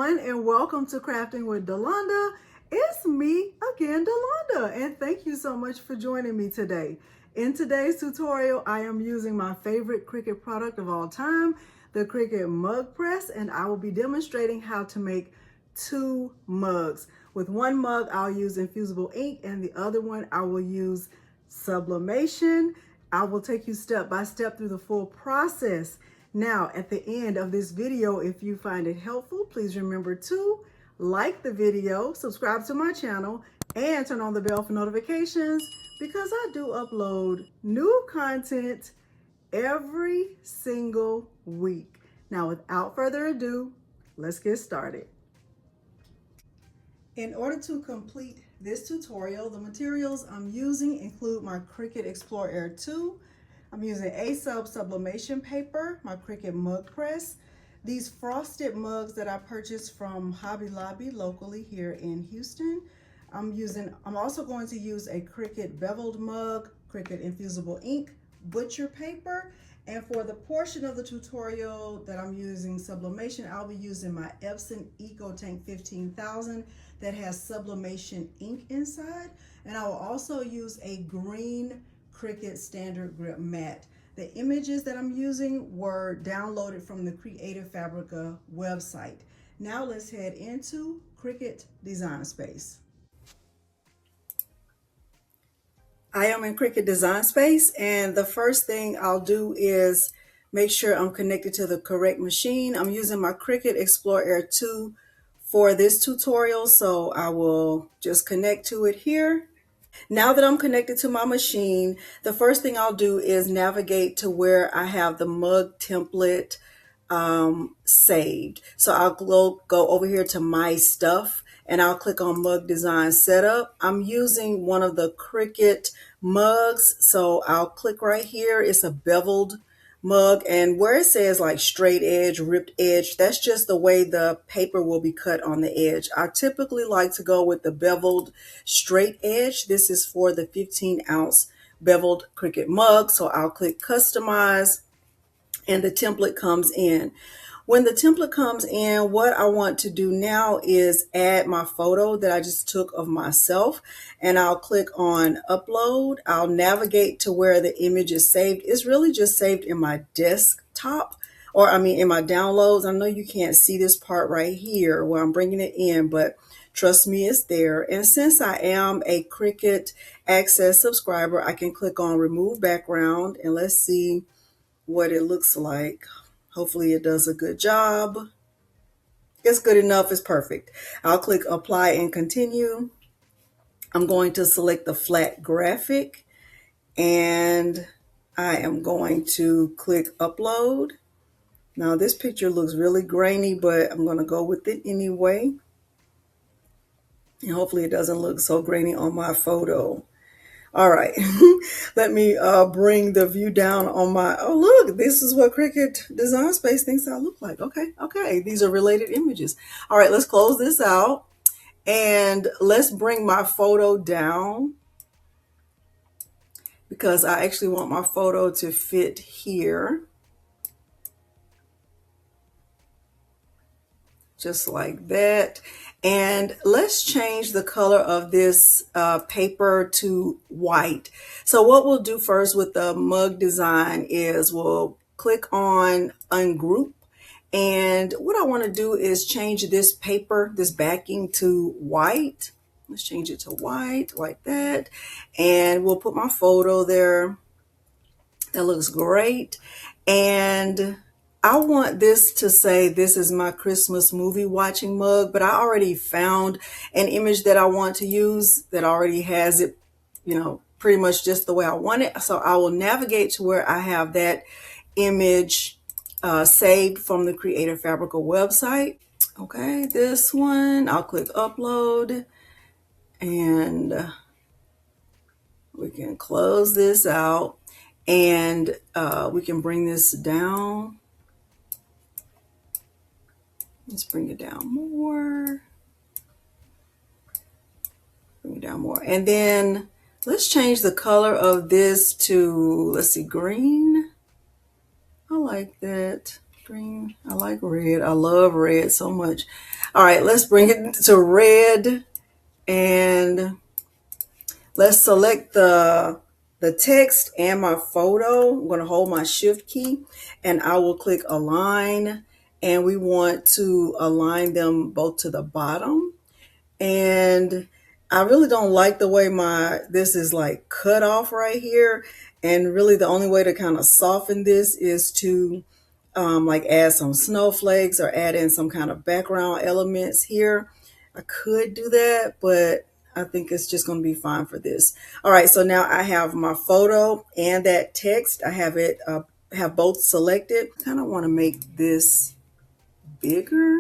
everyone, and welcome to Crafting with Delonda. It's me again, Delonda, and thank you so much for joining me today. In today's tutorial, I am using my favorite Cricut product of all time, the Cricut Mug Press, and I will be demonstrating how to make 2 mugs. With one mug, I'll use Infusible Ink, and the other one, I will use Sublimation. I will take you step by step through the full process. Now, at the end of this video, if you find it helpful, please remember to like the video, subscribe to my channel, and turn on the bell for notifications because I do upload new content every single week. Now, without further ado, let's get started. In order to complete this tutorial, the materials I'm using include my Cricut Explore Air 2. I'm using sublimation paper, my Cricut Mug Press, these frosted mugs that I purchased from Hobby Lobby locally here in Houston. I'm also going to use a Cricut beveled mug, Cricut Infusible Ink, butcher paper, and for the portion of the tutorial that I'm using sublimation, I'll be using my Epson EcoTank 15,000 that has sublimation ink inside, and I will also use a green Cricut standard grip mat. The images that I'm using were downloaded from the Creative Fabrica website. Now let's head into Cricut Design Space. I am in Cricut Design Space, and the first thing I'll do is make sure I'm connected to the correct machine. I'm using my Cricut Explore Air 2 for this tutorial, so I will just connect to it here. Now that I'm connected to my machine, the first thing I'll do is navigate to where I have the mug template saved. So I'll go over here to My Stuff, and I'll click on Mug Design Setup. I'm using one of the Cricut mugs, so I'll click right here. It's a beveled mug, and where it says like straight edge, ripped edge, that's just the way the paper will be cut on the edge. I typically like to go with the beveled straight edge. This is for the 15-ounce beveled Cricut mug, so I'll click Customize, and the template comes in. When the template comes in, what I want to do now is add my photo that I just took of myself, and I'll click on Upload. I'll navigate to where the image is saved. It's really just saved in my desktop, or in my downloads. I know you can't see this part right here where I'm bringing it in, but trust me, it's there. And since I am a Cricut Access subscriber, I can click on Remove Background, and let's see what it looks like. Hopefully it does a good job. It's good enough, it's perfect. I'll click Apply and Continue. I'm going to select the flat graphic, and I am going to click Upload. Now this picture looks really grainy, but I'm going to go with it anyway. And hopefully it doesn't look so grainy on my photo. All right, let me bring the view down on my, oh look, this is what Cricut Design Space thinks I look like. Okay, these are related images. All right, let's close this out, and let's bring my photo down because I actually want my photo to fit here. Just like that. And let's change the color of this paper to white. So what we'll do first with the mug design is we'll click on Ungroup. And what I want to do is change this paper, this backing, to white. Let's change it to white like that. And we'll put my photo there. That looks great. And I want this to say this is my Christmas movie watching mug, but I already found an image that I want to use that already has it, pretty much just the way I want it. So I will navigate to where I have that image saved from the Creative Fabrica website. Okay, this one, I'll click Upload, and we can close this out, and we can bring this down. Let's bring it down more. Bring it down more. And then let's change the color of this to, let's see, green. I like that. green. I like red. I love red so much. All right, let's bring it to red, and let's select the text and my photo. I'm going to hold my shift key and I will click align, and we want to align them both to the bottom. And I really don't like the way this is like cut off right here. And really the only way to kind of soften this is to like add some snowflakes or add in some kind of background elements here. I could do that, but I think it's just going to be fine for this. All right, so now I have my photo and that text. I have it have both selected. Kind of want to make this bigger.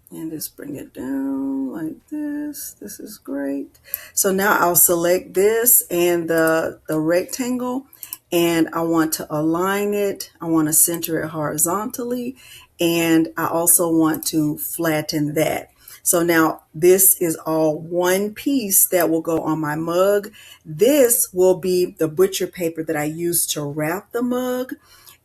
And just bring it down like this. This is great. So now I'll select this and the rectangle, and I want to align it. I want to center it horizontally, and I also want to flatten that. So now this is all one piece that will go on my mug. This will be the butcher paper that I use to wrap the mug.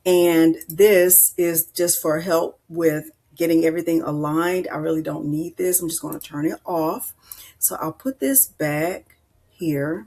And this is just for help with getting everything aligned. I really don't need this. I'm just going to turn it off. So I'll put this back here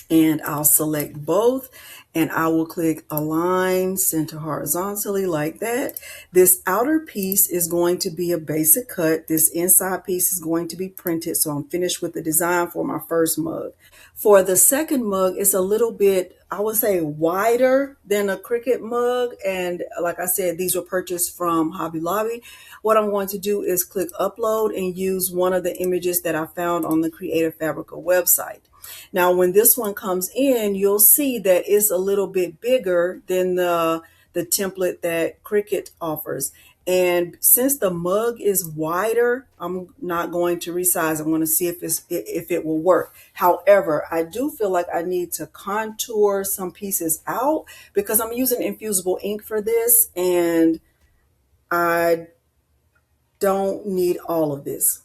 and I'll select both, and I will click align center horizontally like that. This outer piece is going to be a basic cut. This inside piece is going to be printed. So I'm finished with the design for my first mug. For the second mug, it's a little bit, I would say, wider than a Cricut mug. And like I said, these were purchased from Hobby Lobby. What I'm going to do is click upload and use one of the images that I found on the Creative Fabrica website. Now, when this one comes in, you'll see that it's a little bit bigger than the template that Cricut offers. And since the mug is wider, I'm not going to resize. I'm going to see if it will work. However, I do feel like I need to contour some pieces out because I'm using Infusible ink for this, and I don't need all of this.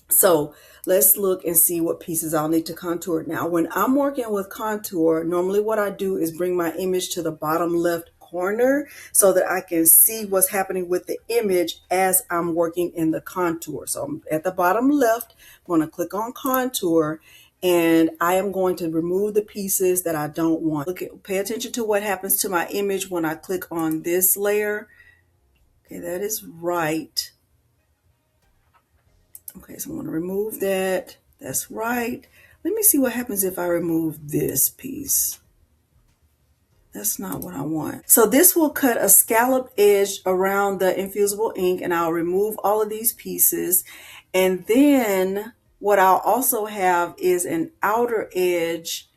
So let's look and see what pieces I'll need to contour. Now, when I'm working with contour, normally what I do is bring my image to the bottom left corner so that I can see what's happening with the image as I'm working in the contour. So I'm at the bottom left, I'm going to click on contour, and I am going to remove the pieces that I don't want. Pay attention to what happens to my image when I click on this layer. Okay, that is right. Okay, so I'm going to remove that. That's right. Let me see what happens if I remove this piece. That's not what I want. So this will cut a scalloped edge around the Infusible ink, and I'll remove all of these pieces. And then what I'll also have is an outer edge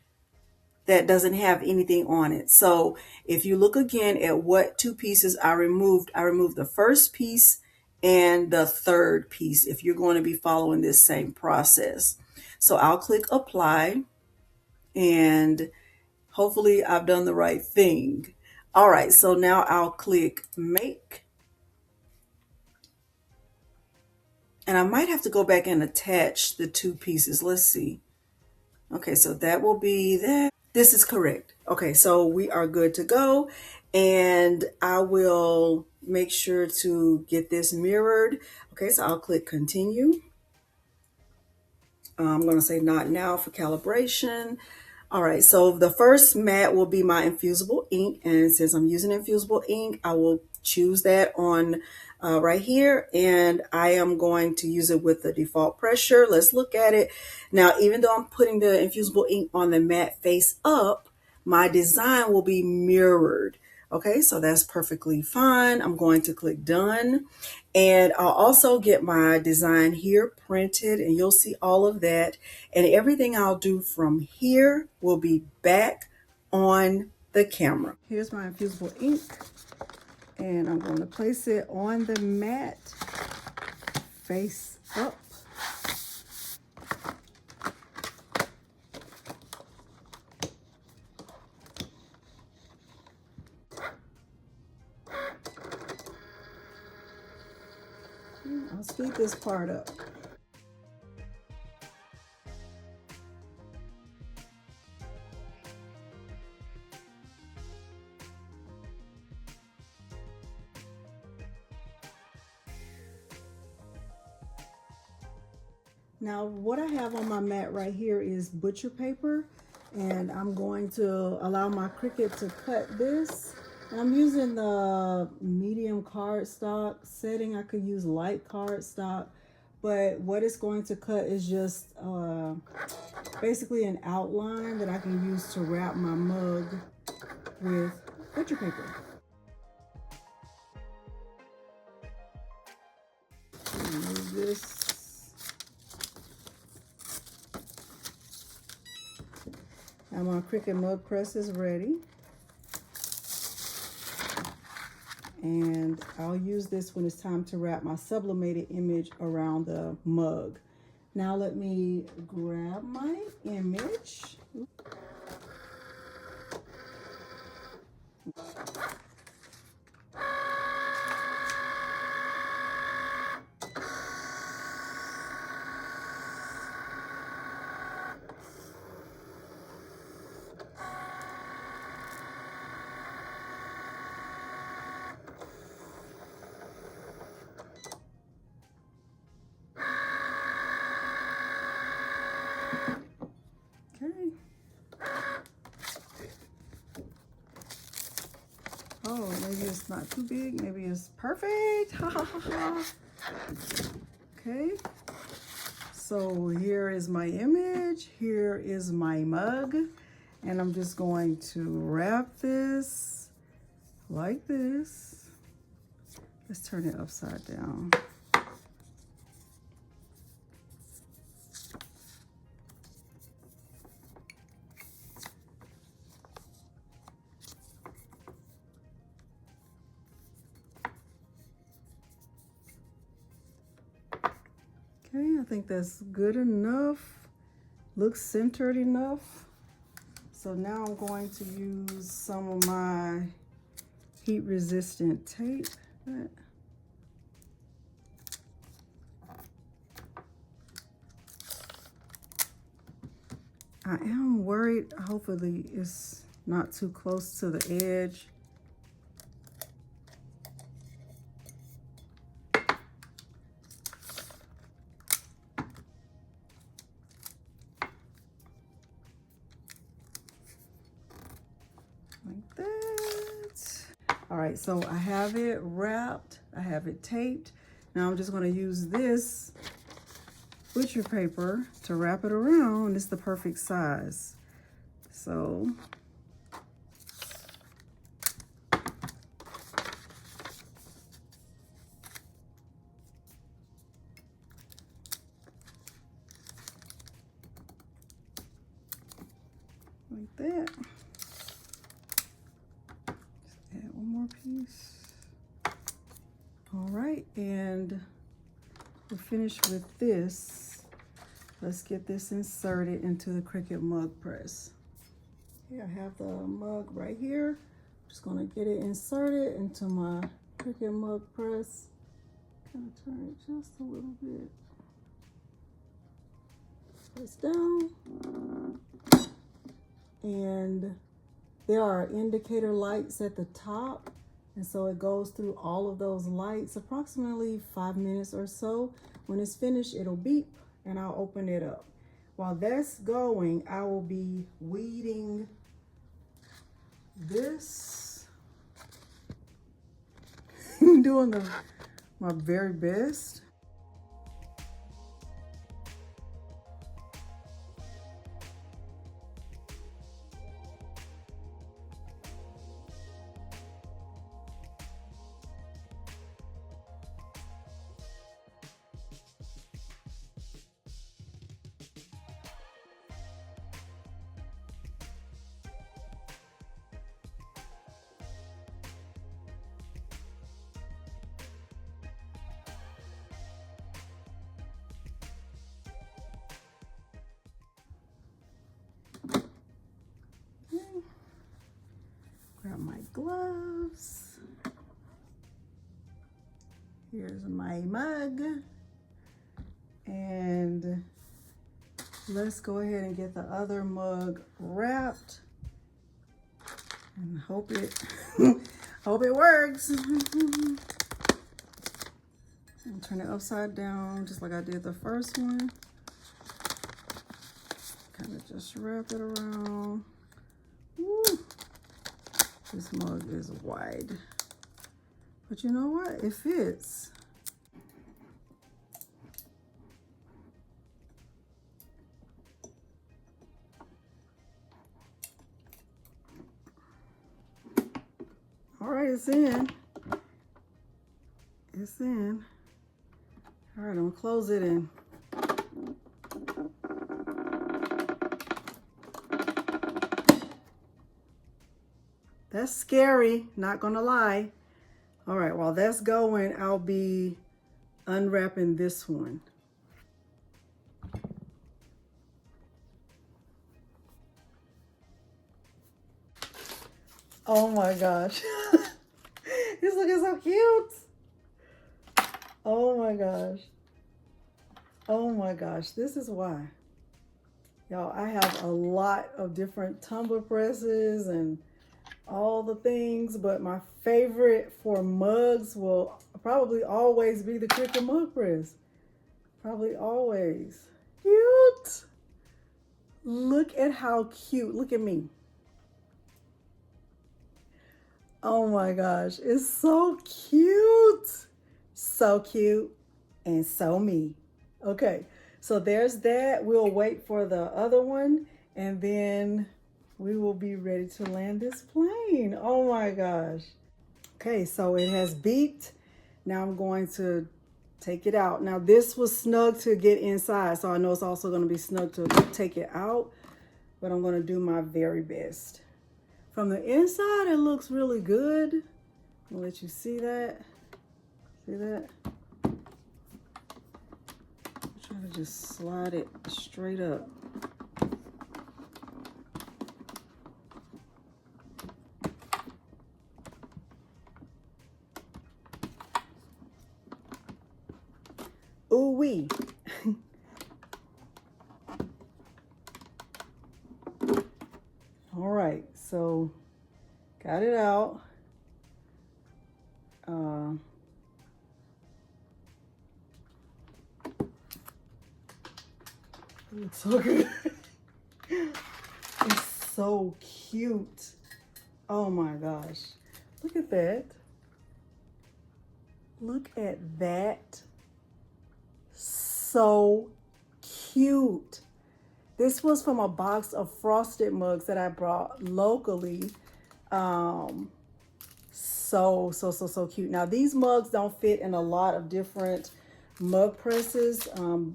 that doesn't have anything on it. So if you look again at what two pieces I removed the first piece and the third piece if you're going to be following this same process. So I'll click apply, and hopefully I've done the right thing. All right, so now I'll click make. And I might have to go back and attach the two pieces. Let's see. Okay, so that will be that. This is correct. Okay, so we are good to go. And I will make sure to get this mirrored. Okay, so I'll click continue. I'm going to say not now for calibration. All right, so the first mat will be my Infusible ink. And since I'm using Infusible ink, I will choose that on right here. And I am going to use it with the default pressure. Let's look at it. Now, even though I'm putting the Infusible ink on the mat face up, my design will be mirrored. Okay, so that's perfectly fine. I'm going to click done, and I'll also get my design here printed, and you'll see all of that. And everything I'll do from here will be back on the camera. Here's my Infusible ink, and I'm going to place it on the mat face up. I'll speed this part up. Now what I have on my mat right here is butcher paper, and I'm going to allow my Cricut to cut this. And I'm using the medium cardstock setting. I could use light cardstock, but what it's going to cut is just basically an outline that I can use to wrap my mug with butcher paper. Move this. Now my Cricut Mug Press is ready. And I'll use this when it's time to wrap my sublimated image around the mug. Now let me grab my image. Oh, maybe it's not too big. Maybe it's perfect. Okay. So here is my image. Here is my mug. And I'm just going to wrap this like this. Let's turn it upside down. Okay, I think that's good enough. Looks centered enough. So now I'm going to use some of my heat resistant tape. I am worried, hopefully it's not too close to the edge. Like that. All right, so I have it wrapped, I have it taped. Now I'm just gonna use this butcher paper to wrap it around. It's the perfect size. So like that. Just add one more piece. All right, and we're finished with this. Let's get this inserted into the Cricut Mug Press. Here I have the mug right here. I'm just gonna get it inserted into my Cricut Mug Press. Kind of turn it just a little bit. Press down. And there are indicator lights at the top. And so it goes through all of those lights, approximately 5 minutes or so. When it's finished, it'll beep and I'll open it up. While that's going, I will be weeding this. Doing my very best. Grab my gloves. Here's my mug. And let's go ahead and get the other mug wrapped. And hope it hope it works. And turn it upside down just like I did the first one. kind of just wrap it around. Woo. This mug is wide, but you know what? It fits. All right, it's in. It's in. All right, I'm gonna close it in. That's scary, not gonna lie. All right, while that's going, I'll be unwrapping this one. Oh my gosh. He's looking so cute. Oh my gosh. Oh my gosh, this is why. Y'all, I have a lot of different tumbler presses and all the things, but my favorite for mugs will probably always be the Cricut Mug Press. Probably always. Cute. Look at how cute. Look at me. Oh my gosh, it's so cute. So cute and so me. Okay, so there's that. We'll wait for the other one and then we will be ready to land this plane. Oh my gosh. Okay, so it has beeped. Now I'm going to take it out. Now this was snug to get inside, so I know it's also going to be snug to take it out, but I'm going to do my very best. From the inside, it looks really good. I'll let you see that. See that? I'm trying to just slide it straight up. Ooh wee. All right, so got it out. It's so good. It's so cute. Oh my gosh. Look at that. Look at that. So cute. This was from a box of frosted mugs that I brought locally. So cute. Now these mugs don't fit in a lot of different mug presses.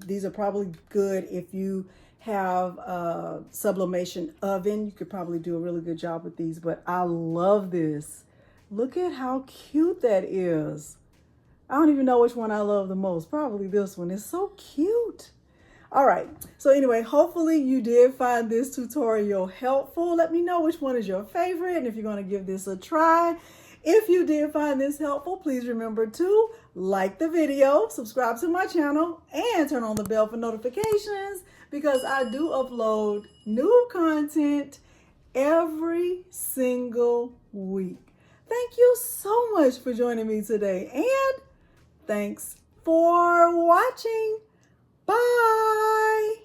These are probably good if you have a sublimation oven. You could probably do a really good job with these, but I love this. Look at how cute that is. I don't even know which one I love the most. Probably this one. It's so cute. All right. So anyway, hopefully you did find this tutorial helpful. Let me know which one is your favorite and if you're going to give this a try. If you did find this helpful, please remember to like the video, subscribe to my channel, and turn on the bell for notifications because I do upload new content every single week. Thank you so much for joining me today, and thanks for watching. Bye.